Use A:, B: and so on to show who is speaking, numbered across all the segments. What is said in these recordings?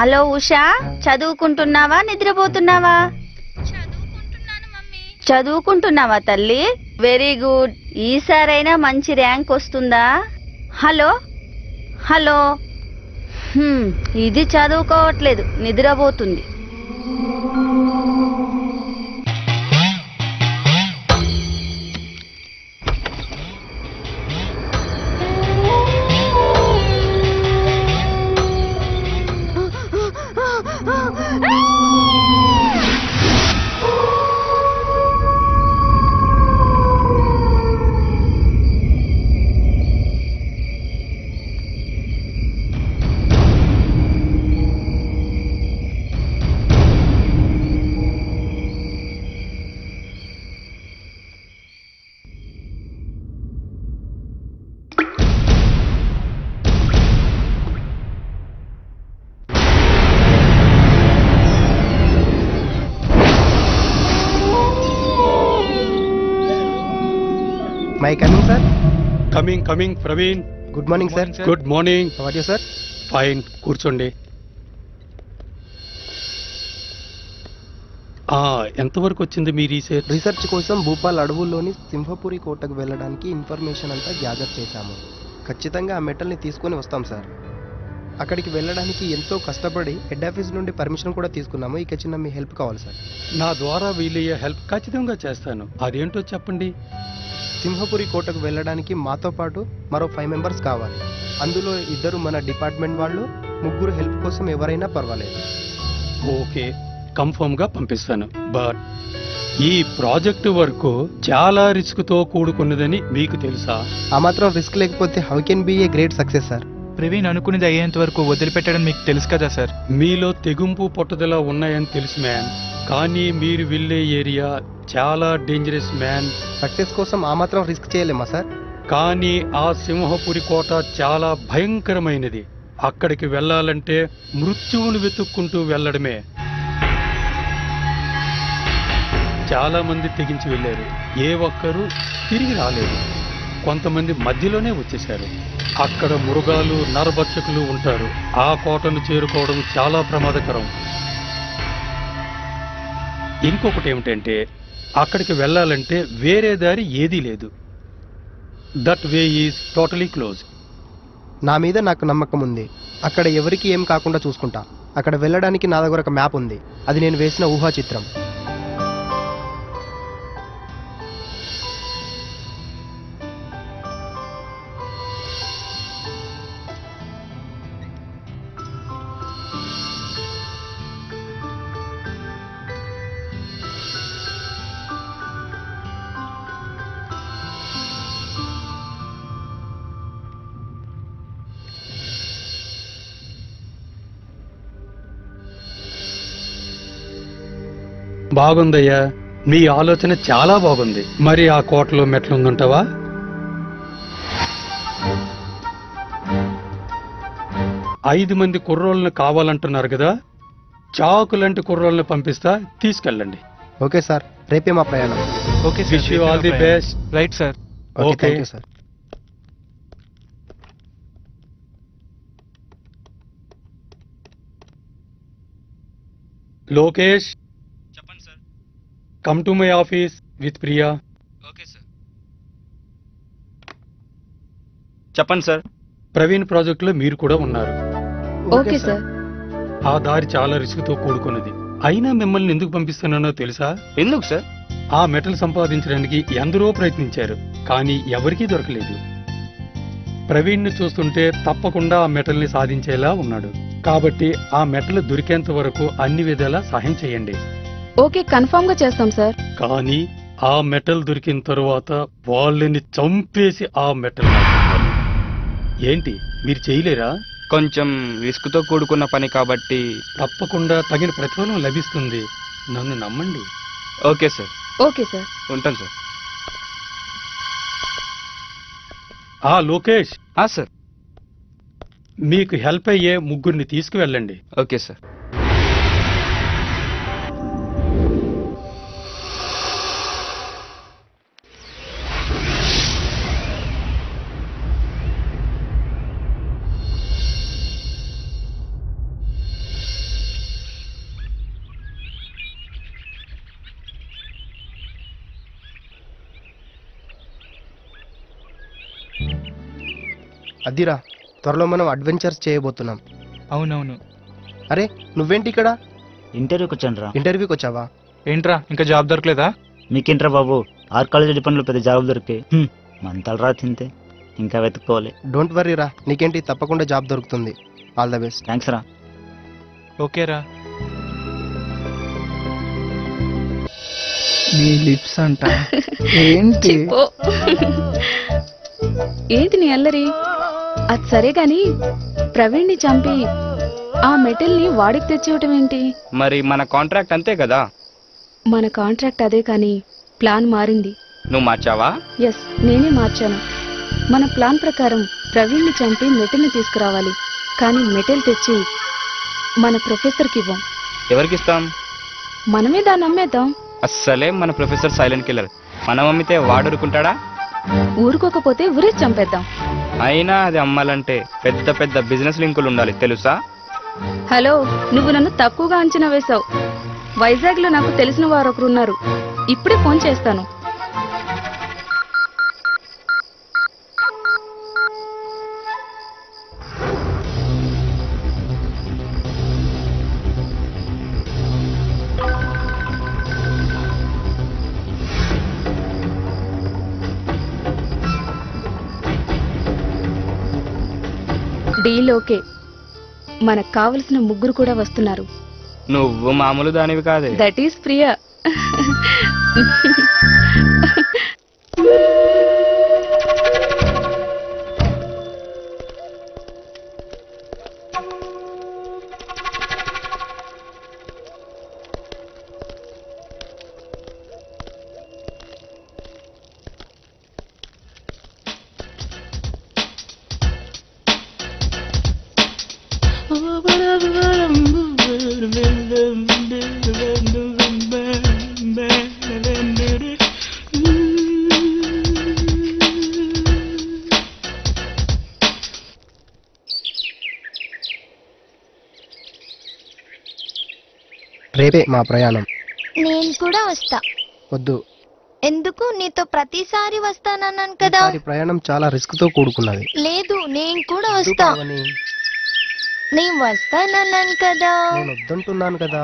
A: Hello Usha, చదువుకుంటున్నావా నిద్రపోతున్నావా? చదువుకుంటున్నావా తల్లి? Very good. ఈసారైనా మంచి ర్యాంక్ వస్తుందా? Hello hello. ఇది చదువుకోవట్లేదు, నిద్రపోతుంది.
B: May I come in, sir?
C: Coming, Praveen.
B: Good morning, sir.
C: Good morning.
B: How are you, sir?
C: Fine. కూర్చోండి. ఎంతవరకు వచ్చింది మీ
B: రీసెర్చ్ కోసం భూపాల్ అడవుల్లోని సింహపురి కోటకు వెళ్ళడానికి ఇన్ఫర్మేషన్ అంతా గ్యాదర్ చేశాము. ఖచ్చితంగా ఆ మెటల్ని తీసుకొని వస్తాం సార్. అక్కడికి వెళ్ళడానికి ఎంతో కష్టపడి హెడ్ ఆఫీస్ నుండి పర్మిషన్ కూడా తీసుకున్నాము. ఇక చిన్న మీ హెల్ప్ కావాలి సార్.
C: నా ద్వారా వీలయ్యే హెల్ప్ ఖచ్చితంగా చేస్తాను. అదేంటో చెప్పండి.
B: సింహపురి కోటకు వెళ్ళడానికి మాతో పాటు మరో 5 మెంబర్స్ కావాలి. అందులో 2 మన డిపార్ట్మెంట్ వాళ్ళు, 3 హెల్ప్ కోసం ఎవరైనా పర్వాలేదు.
C: ఓకే, కన్ఫర్మ్గా పంపిస్తాను. బట్ ఈ ప్రాజెక్టు వర్క్ చాలా రిస్క్తో కూడుకున్నదని మీకు తెలుసా?
B: ఆ మాత్రం రిస్క్ లేకపోతే how can be a great success sir?
D: Praveen అనుకునేది అయ్యేంత వరకు వదిలిపెట్టడం మీకు తెలుసు కదా సార్.
C: మీలో తెగింపు పట్టుదల ఉన్నాయని తెలుసు మ్యాన్, కానీ మీరు వెళ్ళే ఏరియా చాలా డేంజరస్ మ్యాన్.
B: సక్సెస్ కోసం ఆ మాత్రం రిస్క్ చేయలేమా సార్?
C: కానీ ఆ సింహపురి కోట చాలా భయంకరమైనది. అక్కడికి వెళ్ళాలంటే మృత్యువును వెతుక్కుంటూ వెళ్ళడమే. చాలా మంది తెగించి వెళ్ళారు, ఏ ఒక్కరూ తిరిగి రాలేదు. కొంతమంది మధ్యలోనే వచ్చేశారు. అక్కడ మృగాలు, నరభక్షకులు ఉంటారు. ఆ కోటను చేరుకోవడం చాలా ప్రమాదకరం. ఇంకొకటి ఏమిటంటే, అక్కడికి వెళ్ళాలంటే వేరే దారి ఏదీ లేదు. That way is totally close.
B: నా మీద నాకు నమ్మకం ఉంది. అక్కడ ఎవరికి ఏం కాకుండా చూసుకుంటా. అక్కడ వెళ్ళడానికి నా దగ్గర ఒక మ్యాప్ ఉంది. అది నేను వేసిన ఊహా చిత్రం.
C: బాగుందయ్యా, మీ ఆలోచన చాలా బాగుంది. మరి ఆ కోటలో మెట్లుందంటావా? ఐదు మంది కుర్రోళ్ళను కావాలంటున్నారు కదా, చాకులాంటి కుర్రోళ్ళని పంపిస్తా, తీసుకెళ్ళండి.
B: ఓకే సార్, రేపే మా ప్రయాణం.
D: Okay,
C: wish you all the best.
D: Right sir.
B: Okay, thank you sir.
C: Lokesh,
D: చెప్పండి sir.
C: Come to my office with Priya.
D: Okay sir. చెప్పండి సార్.
C: ప్రవీణ్ ప్రాజెక్టులో మీరు కూడా ఉన్నారు.
A: Okay sir.
C: ఆ దారి చాలా రిస్క్తో కూడుకున్నది. అయినా మిమ్మల్ని ఎందుకు పంపిస్తున్నానో తెలుసా?
D: ఎందుకు సార్?
C: ఆ మెటల్ సంపాదించడానికి ఎందరో ప్రయత్నించారు, కానీ ఎవరికీ దొరకలేదు. ప్రవీణ్ని చూస్తుంటే తప్పకుండా ఆ మెటల్ని సాధించేలా ఉన్నాడు. కాబట్టి ఆ మెటల్ దొరికేంత వరకు అన్ని విధాలా సహాయం చేయండి.
A: ఓకే, కన్ఫర్మ్ గా చేస్తాం సార్.
C: కానీ ఆ మెటల్ దొరికిన తరువాత వాళ్ళని చంపేసి ఆ మెటల్ నాకు ఇవ్వాలి. ఏంటి మీరు చేయలేరా?
E: కొంచెం రిస్క్ తో కూడుకున్న పని కాబట్టి.
C: తప్పకుండా తగిన ప్రతిఫలం లభిస్తుంది, నన్ను నమ్మండి.
E: Okay sir.
A: Okay sir.
E: ఉంటాను సార్.
C: లోకేష్,
E: సార్.
C: మీకు హెల్ప్ అయ్యే ముగ్గురిని తీసుకువెళ్ళండి.
E: Okay sir.
B: అదిరా, త్వరలో మనం అడ్వెంచర్స్ చేయబోతున్నాం.
D: అవునవును.
B: అరే నువ్వేంటి ఇక్కడ?
F: ఇంటర్వ్యూకి వచ్చాను రా.
B: ఇంటర్వ్యూకి వచ్చావా?
D: ఏంట్రా ఇంకా జాబ్ దొరకలేదా?
F: మీకేంట్రా బాబు, కాలేజ్ డిపెండ్లో పెద్ద జాబ్ దొరికి మంతలు రా తింటే ఇంకా వెతుక్కోవాలి.
B: డోంట్ వరీ రా, నీకేంటి తప్పకుండా జాబ్ దొరుకుతుంది. All the best.
F: థ్యాంక్స్ రా.
D: ఓకేరా. నీ లిప్స్ అంట ఏంటి?
A: చిప్పో. ఏంటి నీ అల్లరి? అది సరే గాని ప్రవీణ్ని చంపి ఆ మెటల్ ని వాడికి తెచ్చివ్వటం ఏంటి?
E: మరి మన కాంట్రాక్ట్ అంతే కదా.
A: మన కాంట్రాక్ట్ అదే కానీ ప్లాన్ మారింది.
E: నువ్వు మార్చావా?
A: ఎస్, నేనే మార్చాను. మన ప్లాన్ ప్రకారం ప్రవీణ్ని చంపి మెటల్ని తీసుకురావాలి. కానీ మెటల్ తెచ్చి మన ప్రొఫెసర్కి ఇవ్వం.
E: ఎవరికి ఇస్తాం?
A: మనమే దాన్ని అమ్మేద్దాం.
E: అస్సలే మన ప్రొఫెసర్ సైలెంట్ కిల్లర్. మనం అమ్మితే వాడుకుంటాడా?
A: ఊరుకోకపోతే ఉరి చంపేద్దాం.
E: అయినా అది అమ్మాలంటే పెద్ద పెద్ద బిజినెస్ లింకులు ఉండాలి తెలుసా?
A: హలో, నువ్వు నన్ను తక్కువగా అంచనా వేశావు. వైజాగ్ లో నాకు తెలిసిన వారు ఒకరు ఉన్నారు. ఇప్పుడే ఫోన్ చేస్తాను. Deal okay. మనకు కావలసిన ముగ్గురు కూడా వస్తున్నారు.
E: నువ్వు మామూలు దానివి కాదే.
A: That is Priya.
B: రేపే మా ప్రయాణం.
G: నేను కూడా వస్తా.
B: వద్దు,
G: ఎందుకు? నీతో ప్రతిసారి వస్తానన్నాను కదా.
B: ఈసారి ప్రయాణం చాలా రిస్క్ తో కూడుకున్నది.
G: లేదు, నేను కూడా వస్తా.
B: పావని,
G: నేను వస్తానన్నాను కదా.
B: నేను వద్దంటున్నాను కదా.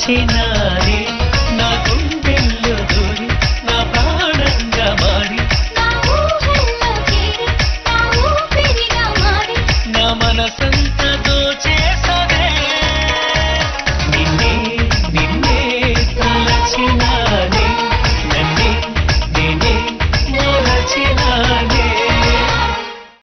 H: పిలిచినారే నా గుండెల్లో దూరి నా ప్రాణంగా మారి నా మనసంత దోచేసదే